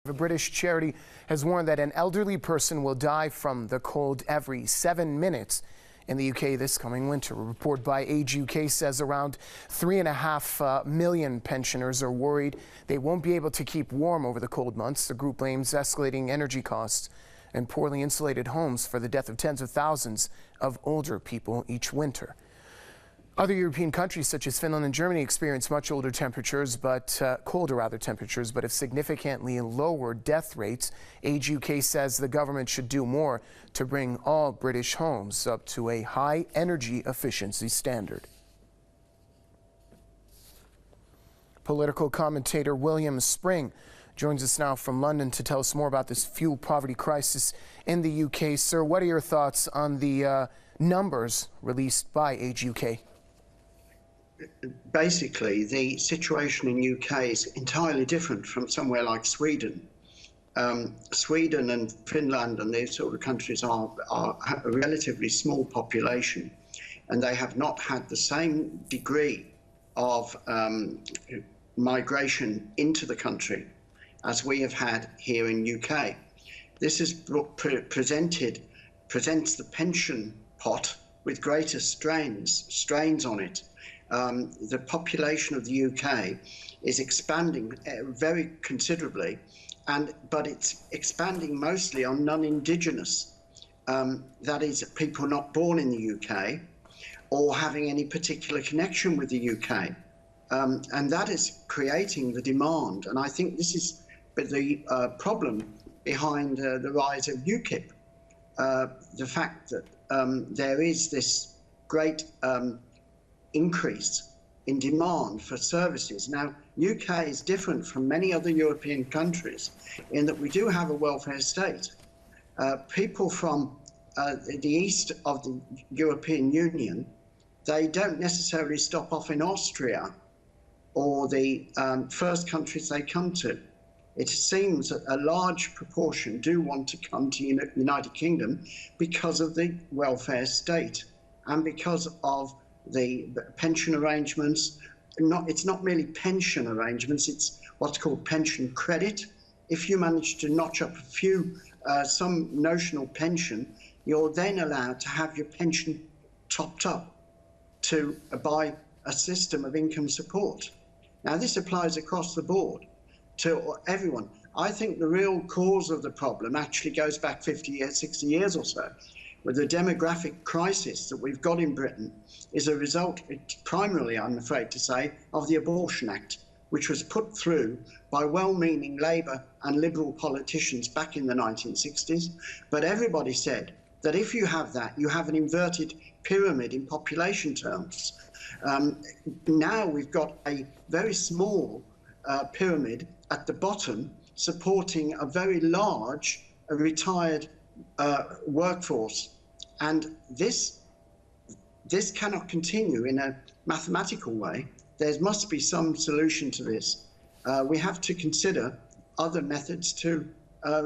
A British charity has warned that an elderly person will die from the cold every 7 minutes in the UK this coming winter. A report by Age UK says around 3.5 million pensioners are worried they won't be able to keep warm over the cold months. The group blames escalating energy costs and poorly insulated homes for the death of tens of thousands of older people each winter. Other European countries such as Finland and Germany experience much colder temperatures, but have significantly lowered death rates. Age UK says the government should do more to bring all British homes up to a high energy efficiency standard. Political commentator William Spring joins us now from London to tell us more about this fuel poverty crisis in the UK. Sir, what are your thoughts on the numbers released by Age UK? Basically, the situation in UK is entirely different from somewhere like Sweden. Sweden and Finland and these sort of countries have a relatively small population, and they have not had the same degree of migration into the country as we have had here in UK. This is presents the pension pot with greater strains on it. The population of the UK is expanding very considerably, but it's expanding mostly on non-Indigenous, that is, people not born in the UK or having any particular connection with the UK. And that is creating the demand. And I think this is the problem behind the rise of UKIP. The fact that there is this great increase in demand for services. Now, UK is different from many other European countries in that we do have a welfare state. People from the east of the European Union, they don't necessarily stop off in Austria or the first countries they come to. It seems that a large proportion do want to come to the United Kingdom because of the welfare state and because of the pension arrangements. It's not merely pension arrangements, it's what's called pension credit. If you manage to notch up some notional pension, you're then allowed to have your pension topped up to by a system of income support. Now, this applies across the board to everyone. I think the real cause of the problem actually goes back 50 years, 60 years or so, where the demographic crisis that we've got in Britain is a result, primarily, I'm afraid to say, of the Abortion Act, which was put through by well-meaning Labour and Liberal politicians back in the 1960s. But everybody said that if you have that, you have an inverted pyramid in population terms. Now we've got a very small pyramid at the bottom supporting a very large retired workforce, and this cannot continue in a mathematical way. There must be some solution to this. We have to consider other methods to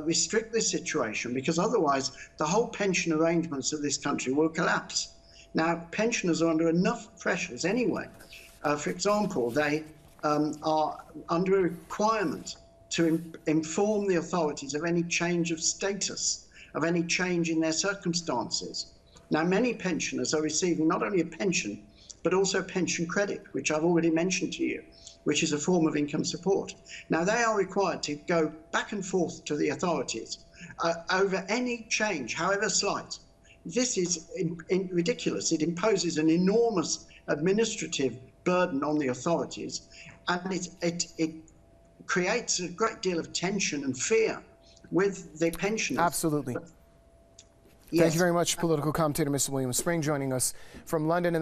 restrict this situation, because otherwise the whole pension arrangements of this country will collapse. Now, pensioners are under enough pressures anyway. For example, they are under a requirement to inform the authorities of any change of status, of any change in their circumstances. Now, many pensioners are receiving not only a pension, but also pension credit, which I've already mentioned to you, which is a form of income support. Now, they are required to go back and forth to the authorities over any change, however slight. This is ridiculous. It imposes an enormous administrative burden on the authorities, and it creates a great deal of tension and fear with the pensioners. Absolutely. Yes. Thank you very much, political commentator Mr. William Spring, joining us from London.